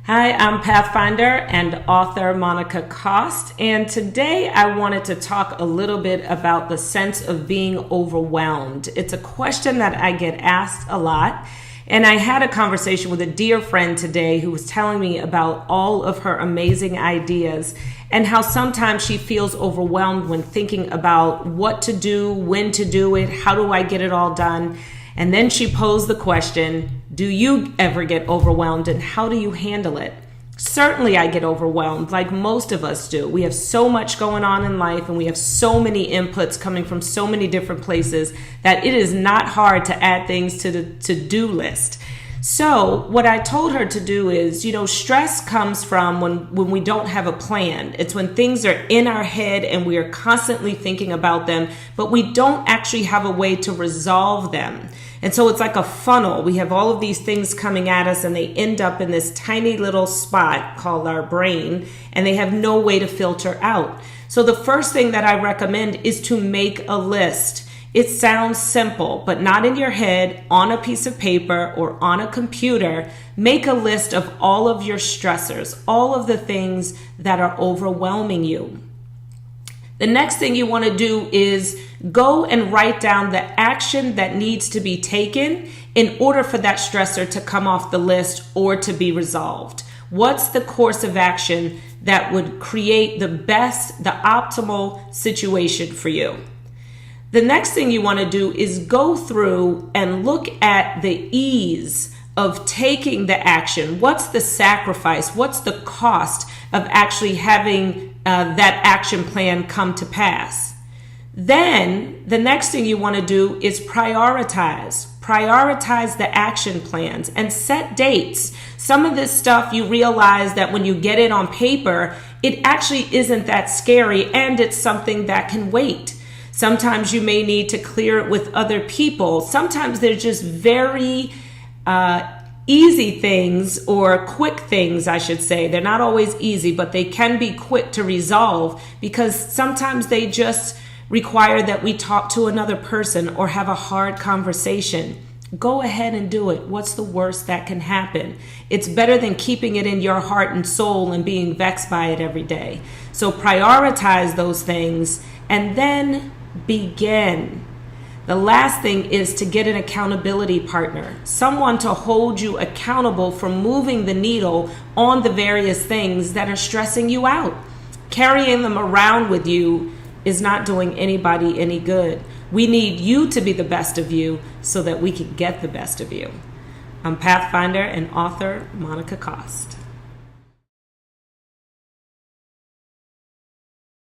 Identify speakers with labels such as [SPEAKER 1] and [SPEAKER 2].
[SPEAKER 1] Hi, I'm Pathfinder and author Monica Cost, and today I wanted to talk a little bit about the sense of being overwhelmed. It's a question that I get asked a lot, and I had a conversation with a dear friend today who was telling me about all of her amazing ideas and how sometimes she feels overwhelmed when thinking about what to do, when to do it, how do I get it all done. And then she posed the question, do you ever get overwhelmed and how do you handle it? Certainly I get overwhelmed like most of us do. We have so much going on in life and we have so many inputs coming from so many different places that it is not hard to add things to the to-do list. So what I told her to do is, stress comes from when we don't have a plan. It's when things are in our head and we are constantly thinking about them, but we don't actually have a way to resolve them. And so it's like a funnel. We have all of these things coming at us and they end up in this tiny little spot called our brain, and they have no way to filter out. So the first thing that I recommend is to make a list. It sounds simple, but not in your head, on a piece of paper or on a computer. Make a list of all of your stressors, all of the things that are overwhelming you. The next thing you want to do is go and write down the action that needs to be taken in order for that stressor to come off the list or to be resolved. What's the course of action that would create the optimal situation for you? The next thing you want to do is go through and look at the ease of taking the action. What's the sacrifice? What's the cost of actually having that action plan come to pass? Then the next thing you want to do is prioritize. Prioritize the action plans and set dates. Some of this stuff you realize that when you get it on paper, it actually isn't that scary and it's something that can wait. Sometimes you may need to clear it with other people. Sometimes they're just very easy things, or quick things, I should say. They're not always easy, but they can be quick to resolve because sometimes they just require that we talk to another person or have a hard conversation. Go ahead and do it. What's the worst that can happen? It's better than keeping it in your heart and soul and being vexed by it every day. So prioritize those things and then begin. The last thing is to get an accountability partner, someone to hold you accountable for moving the needle on the various things that are stressing you out. Carrying them around with you is not doing anybody any good. We need you to be the best of you so that we can get the best of you. I'm Pathfinder and author Monica Cost.